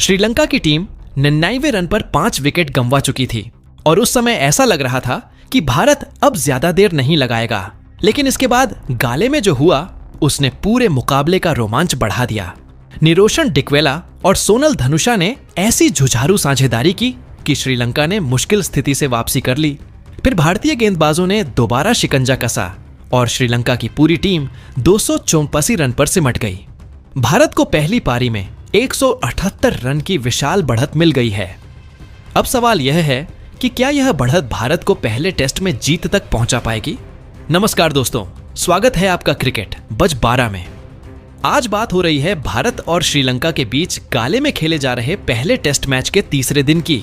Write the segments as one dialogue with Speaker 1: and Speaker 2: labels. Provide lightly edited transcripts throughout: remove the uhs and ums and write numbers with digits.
Speaker 1: श्रीलंका की team 99वें run पर 5 wicket गंवा चुकी थी और उस समय ऐसा लग रहा था कि भारत अब ज्यादा देर नहीं लगाएगा। लेकिन इसके बाद गाले में जो हुआ उसने पूरे मुकाबले का रोमांच बढ़ा दिया। निरोशन डिक्वेला और सोनल धनुषा ने ऐसी जुझारू साझेदारी की कि श्रीलंका ने मुश्किल स्थिति से वापसी कर ली। फिर भारतीय गेंदबाजों ने दोबारा शिकंजा कसा और श्रीलंका की पूरी टीम 284 रन पर सिमट गई। भारत को पहली पारी में 178 रन की विशाल बढ़त मिल गई है। अब सवाल यह है कि क्या यह बढ़त भारत को पहले टेस्ट में जीत तक पहुंचा पाएगी। नमस्कार दोस्तों, स्वागत है आपका क्रिकेट बज 12 में। आज बात हो रही है भारत और श्रीलंका के बीच गाले में खेले जा रहे पहले टेस्ट मैच के तीसरे दिन की,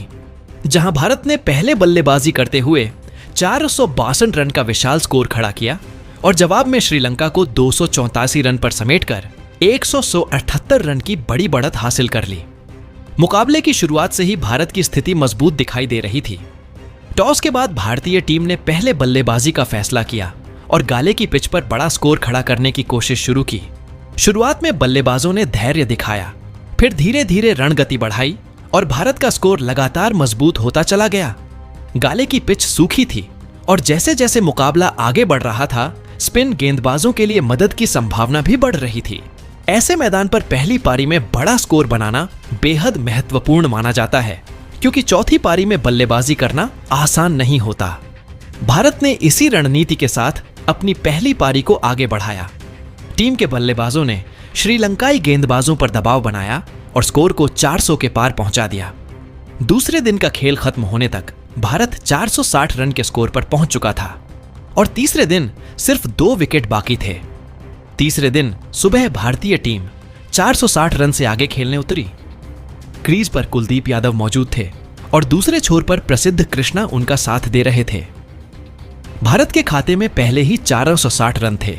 Speaker 1: जहां भारत ने पहले बल्लेबाजी करते हुए 462 रन का विशाल स्कोर खड़ा किया और जवाब में श्रीलंका को 284 रन पर समेटकर 178 रन की बड़ी बढ़त हासिल कर ली। मुकाबले की शुरुआत से ही भारत की स्थिति मजबूत दिखाई दे रही थी। टॉस के बाद भारतीय टीम ने पहले बल्लेबाजी का फैसला किया और गाले की पिच पर बड़ा स्कोर खड़ा करने की कोशिश शुरू की। शुरुआत में बल्लेबाजों ने धैर्य दिखाया, फिर धीरे धीरे रणगति बढ़ाई और भारत का स्कोर लगातार मजबूत होता चला गया। गाले की पिच सूखी थी और जैसे जैसे मुकाबला आगे बढ़ रहा था, स्पिन गेंदबाजों के लिए मदद की संभावना भी बढ़ रही थी। ऐसे मैदान पर पहली पारी में बड़ा स्कोर बनाना बेहद महत्वपूर्ण माना जाता है, क्योंकि चौथी पारी में बल्लेबाजी करना आसान नहीं होता। भारत ने इसी रणनीति के साथ अपनी पहली पारी को आगे बढ़ाया। टीम के बल्लेबाजों ने श्रीलंकाई गेंदबाजों पर दबाव बनाया और स्कोर को 400 के पार पहुंचा दिया। दूसरे दिन का खेल खत्म होने तक भारत 460 रन के स्कोर पर पहुंच चुका था और तीसरे दिन सिर्फ 2 विकेट बाकी थे। तीसरे दिन सुबह भारतीय टीम 460 रन से आगे खेलने उतरी। क्रीज पर कुलदीप यादव मौजूद थे और दूसरे छोर पर प्रसिद्ध कृष्णा उनका साथ दे रहे थे। भारत के खाते में पहले ही 460 रन थे,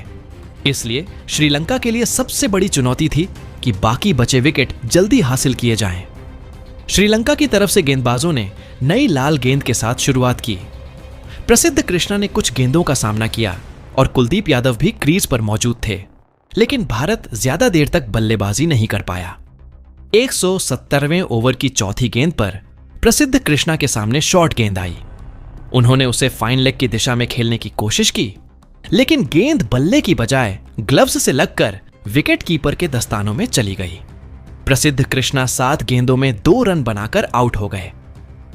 Speaker 1: इसलिए श्रीलंका के लिए सबसे बड़ी चुनौती थी कि बाकी बचे विकेट जल्दी हासिल किए जाएं। श्रीलंका की तरफ से गेंदबाजों ने नई लाल गेंद के साथ शुरुआत की। प्रसिद्ध कृष्णा ने कुछ गेंदों का सामना किया और कुलदीप यादव भी क्रीज पर मौजूद थे, लेकिन भारत ज्यादा देर तक बल्लेबाजी नहीं कर पाया। 170वें ओवर की चौथी गेंद पर प्रसिद्ध कृष्णा के सामने शॉर्ट गेंद आई। उन्होंने उसे फाइन लेग की दिशा में खेलने की कोशिश की, लेकिन गेंद बल्ले की बजाय ग्लव्स से लगकर विकेट कीपर के दस्तानों में चली गई। प्रसिद्ध कृष्णा 7 गेंदों में 2 रन बनाकर आउट हो गए।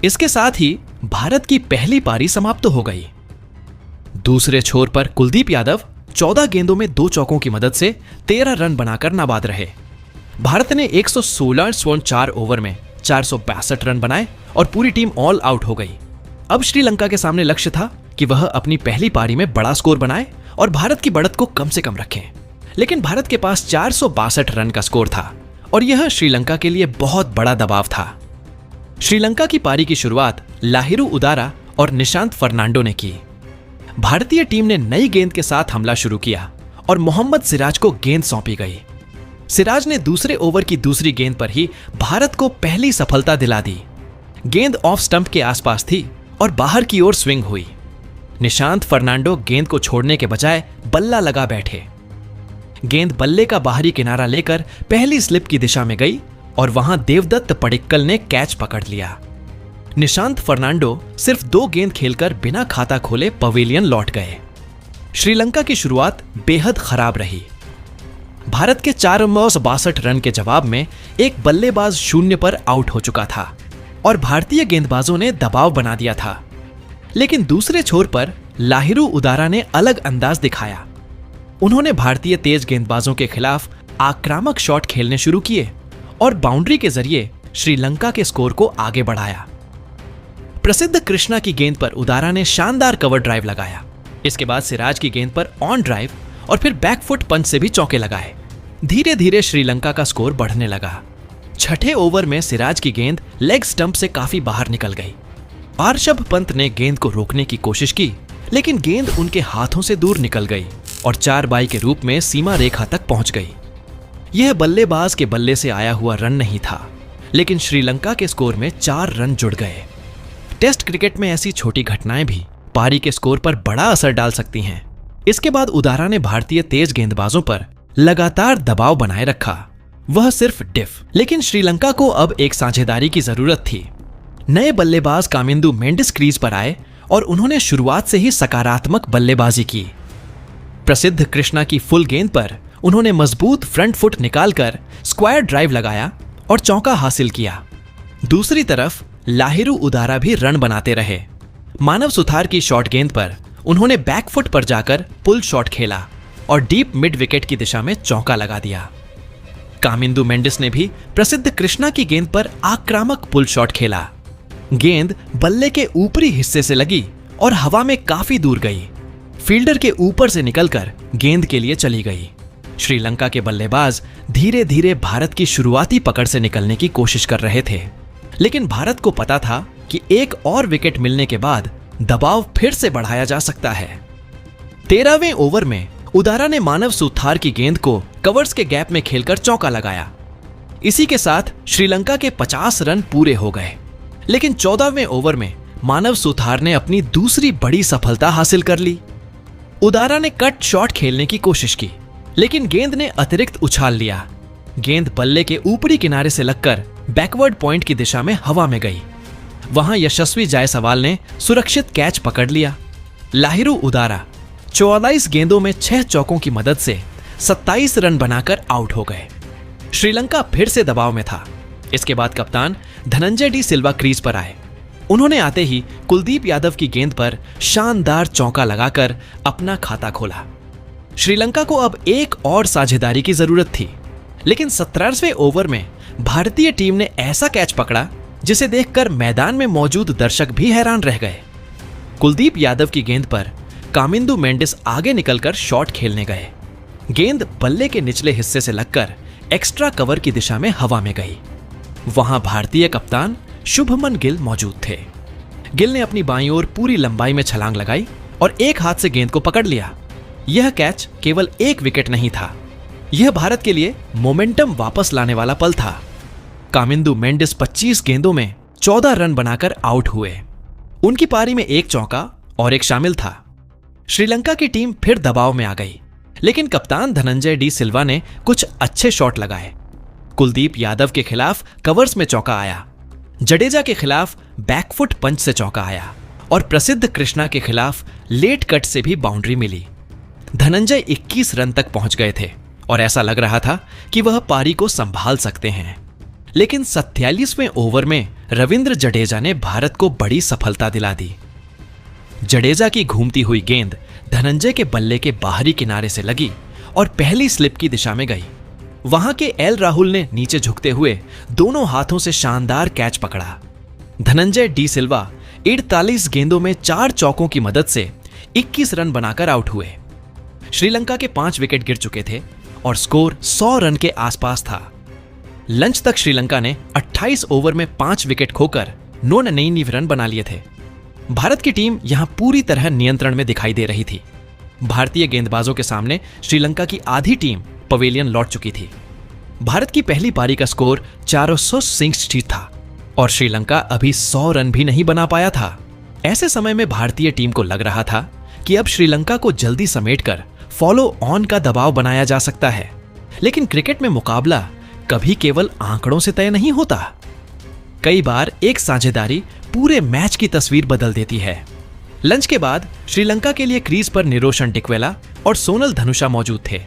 Speaker 1: इसके साथ ही भारत की पहली पारी समाप्त हो गई। दूसरे छोर पर कुलदीप यादव 14 गेंदों में 2 चौकों की मदद से 13 रन बनाकर नाबाद रहे। भारत ने 116.4 ओवर में 462 रन बनाए और पूरी टीम ऑल आउट हो गई। अब श्रीलंका के सामने लक्ष्य था कि वह अपनी पहली पारी में बड़ा स्कोर बनाए और भारत की बढ़त को कम से कम रखें। लेकिन भारत के पास 462 रन का स्कोर था और यह श्रीलंका के लिए बहुत बड़ा दबाव था। श्रीलंका की पारी की शुरुआत लाहिरू उदारा और निशांत फर्नांडो ने की। भारतीय टीम ने नई गेंद के साथ हमला शुरू किया और मोहम्मद सिराज को गेंद सौंपी गई। सिराज ने दूसरे ओवर की दूसरी गेंद पर ही भारत को पहली सफलता दिला दी। गेंद ऑफ स्टंप के आसपास थी और बाहर की ओर स्विंग हुई। निशांत फर्नांडो गेंद को छोड़ने के बजाय बल्ला लगा बैठे। गेंद बल्ले का बाहरी किनारा लेकर पहली स्लिप की दिशा में गई और वहां देवदत्त पडिक्कल ने कैच पकड़ लिया। निशांत फर्नांडो सिर्फ 2 गेंद खेलकर बिना खाता खोले पवेलियन लौट गए। श्रीलंका की शुरुआत बेहद खराब रही। भारत के 462 रन के जवाब में एक बल्लेबाज 0 पर आउट हो चुका था और भारतीय गेंदबाजों ने दबाव बना दिया था। लेकिन दूसरे छोर पर लाहिरू उदारा ने अलग अंदाज दिखाया। उन्होंने भारतीय तेज गेंदबाजों के खिलाफ आक्रामक शॉट खेलने शुरू किए और बाउंड्री के जरिए श्रीलंका के स्कोर को आगे बढ़ाया। प्रसिद्ध कृष्णा की गेंद पर उदारा ने शानदार कवर ड्राइव लगाया। इसके बाद सिराज की गेंद पर ऑन ड्राइव और फिर बैकफुट पंच से भी चौके लगाए। धीरे धीरे श्रीलंका का स्कोर बढ़ने लगा। छठे ओवर में सिराज की गेंद लेग स्टंप से काफी बाहर निकल गई। आर्षभ पंत ने गेंद को रोकने की कोशिश की, लेकिन गेंद उनके हाथों से दूर निकल गई और 4 बाई के रूप में सीमा रेखा तक पहुंच गई। यह बल्लेबाज के बल्ले से आया हुआ रन नहीं था, लेकिन श्रीलंका के स्कोर में 4 रन जुड़ गए। टेस्ट क्रिकेट में ऐसी छोटी घटनाएं भी पारी के स्कोर पर बड़ा असर डाल सकती हैं। इसके बाद उदारा ने भारतीय तेज गेंदबाजों पर लगातार दबाव बनाए रखा वह सिर्फ डिफ। लेकिन श्रीलंका को अब एक साझेदारी की जरूरत थी। नए बल्लेबाज कामिंदु मेंडिस क्रीज पर आए और उन्होंने शुरुआत से ही सकारात्मक बल्लेबाजी की। प्रसिद्ध कृष्णा की फुल गेंद पर उन्होंने मजबूत फ्रंट फुट निकालकर स्क्वायर ड्राइव लगाया और चौका हासिल किया। दूसरी तरफ लाहिरू उदारा भी रन बनाते रहे। मानव सुथार की शॉर्ट गेंद पर उन्होंने बैक फुट पर जाकर पुल शॉट खेला और डीप मिड विकेट की दिशा में चौका लगा दिया। कामिंदु मेंडिस ने भी प्रसिद्ध कृष्णा की गेंद पर आक्रामक पुल शॉट खेला। गेंद बल्ले के ऊपरी हिस्से से लगी और हवा में काफी दूर गई। फील्डर के ऊपर से निकलकर गेंद के लिए चली गई। श्रीलंका के बल्लेबाज धीरे धीरे भारत की शुरुआती पकड़ से निकलने की कोशिश कर रहे थे, लेकिन भारत को पता था कि एक और विकेट मिलने के बाद दबाव फिर से बढ़ाया जा सकता है। 13वें ओवर में उदारा ने मानव सुथार की गेंद को कवर्स के गैप में खेलकर चौका लगाया। इसी के साथ श्रीलंका के 50 रन पूरे हो गए। लेकिन 14वें ओवर में मानव सुथार ने अपनी दूसरी बड़ी सफलता हासिल कर ली। उदारा ने कट शॉट खेलने की कोशिश की, लेकिन गेंद ने अतिरिक्त उछाल लिया। गेंद बल्ले के ऊपरी किनारे से लगकर बैकवर्ड पॉइंट की दिशा में हवा में गई। वहां यशस्वी जायसवाल ने सुरक्षित कैच पकड़ लिया। लाहिरू उदारा 44 गेंदों में 6 चौकों की मदद से 27 रन बनाकर आउट हो गए। श्रीलंका फिर से दबाव में था। इसके बाद कप्तान धनंजय डी सिल्वा क्रीज पर आए। उन्होंने आते ही कुलदीप यादव की गेंद पर शानदार चौका लगाकर अपना खाता खोला। श्रीलंका को अब एक और साझेदारी की जरूरत थी, लेकिन 17वें ओवर में भारतीय टीम ने ऐसा कैच पकड़ा जिसे देखकर मैदान में मौजूद दर्शक भी हैरान रह गए। कुलदीप यादव की गेंद पर कामिंदु मेंडिस आगे निकलकर शॉट खेलने गए। गेंद बल्ले के निचले हिस्से से लगकर एक्स्ट्रा कवर की दिशा में हवा में गई। वहां भारतीय कप्तान शुभमन गिल मौजूद थे। गिल ने अपनी बाईं ओर पूरी लंबाई में छलांग लगाई और एक हाथ से गेंद को पकड़ लिया। यह कैच केवल एक विकेट नहीं था, यह भारत के लिए मोमेंटम वापस लाने वाला पल था। कामिंदु मेंडिस 25 गेंदों में 14 रन बनाकर आउट हुए। उनकी पारी में एक चौका और एक शामिल था। श्रीलंका की टीम फिर दबाव में आ गई, लेकिन कप्तान धनंजय डी सिल्वा ने कुछ अच्छे शॉट लगाए। कुलदीप यादव के खिलाफ कवर्स में चौका आया, जडेजा के खिलाफ बैकफुट पंच से चौका आया और प्रसिद्ध कृष्णा के खिलाफ लेट कट से भी बाउंड्री मिली। धनंजय 21 रन तक पहुंच गए थे और ऐसा लग रहा था कि वह पारी को संभाल सकते हैं। लेकिन 47वें ओवर में रविंद्र जडेजा ने भारत को बड़ी सफलता दिला दी। जडेजा की घूमती हुई गेंद धनंजय के बल्ले के बाहरी किनारे से लगी और पहली स्लिप की दिशा में गई। वहां के एल राहुल ने नीचे झुकते हुए दोनों हाथों से शानदार कैच पकड़ा। धनंजय डी सिल्वा 48 गेंदों में 4 चौकों की मदद से 21 रन बनाकर आउट हुए। श्रीलंका के 5 विकेट गिर चुके थे और स्कोर 100 रन के आसपास था। लंच तक श्रीलंका ने 28 ओवर में 5 विकेट खोकर 99 रन बना लिए थे। भारत की टीम यहां पूरी तरह नियंत्रण में दिखाई दे रही थी। भारतीय गेंदबाजों के सामने श्रीलंका की आधी टीम पवेलियन लौट चुकी थी। भारत की पहली पारी का स्कोर 460 था और श्रीलंका अभी 100 रन भी नहीं बना पाया था। ऐसे समय में भारतीय टीम को लग रहा था कि अब श्रीलंका को जल्दी समेटकर फॉलो ऑन का दबाव बनाया जा सकता है। लेकिन क्रिकेट में मुकाबला कभी केवल आंकड़ों से तय नहीं होता। कई बार एक साझेदारी पूरे मैच की तस्वीर बदल देती है। लंच के बाद श्रीलंका के लिए क्रीज पर निरोशन डिक्वेला और सोनल धनुषा मौजूद थे।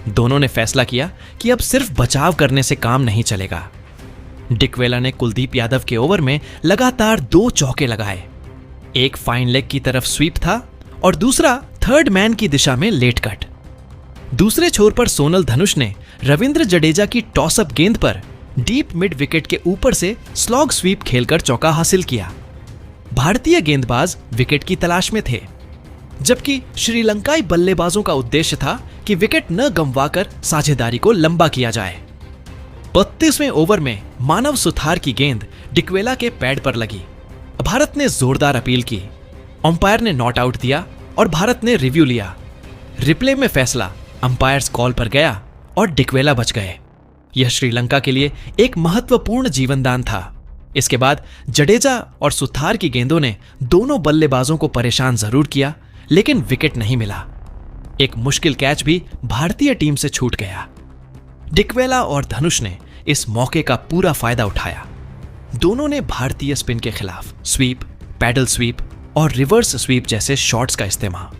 Speaker 1: दोनों ने फैसला किया कि अब सिर्फ बचाव करने से काम नहीं चलेगा। डिक्वेला ने कुलदीप यादव के ओवर में लगातार 2 चौके लगाए। एक फाइन लेग की तरफ स्वीप था और दूसरा थर्ड मैन की दिशा में लेट कट। दूसरे छोर पर सोनल धनुष ने रविंद्र जडेजा की टॉस अप गेंद पर डीप मिड विकेट के ऊपर से स्लॉग स्वीप खेलकर चौका हासिल किया। भारतीय गेंदबाज विकेट की तलाश में थे, जबकि श्रीलंकाई बल्लेबाजों का उद्देश्य था कि विकेट न गंवाकर साझेदारी को लंबा किया जाए। 32वें ओवर में मानव सुथार की गेंद डिक्वेला के पैड पर लगी। भारत ने जोरदार अपील की। अंपायर ने नॉट आउट दिया और भारत ने रिव्यू लिया। रिप्ले में फैसला अंपायर्स कॉल पर गया और डिक्वेला बच गए। यह श्रीलंका के लिए एक महत्वपूर्ण जीवनदान था। इसके बाद जडेजा और सुथार की गेंदों ने दोनों बल्लेबाजों को परेशान जरूर किया, लेकिन विकेट नहीं मिला। एक मुश्किल कैच भी भारतीय टीम से छूट गया। डिकवेला और धनुष ने इस मौके का पूरा फायदा उठाया। दोनों ने भारतीय स्पिन के खिलाफ स्वीप, पैडल स्वीप और रिवर्स स्वीप जैसे शॉट्स का इस्तेमाल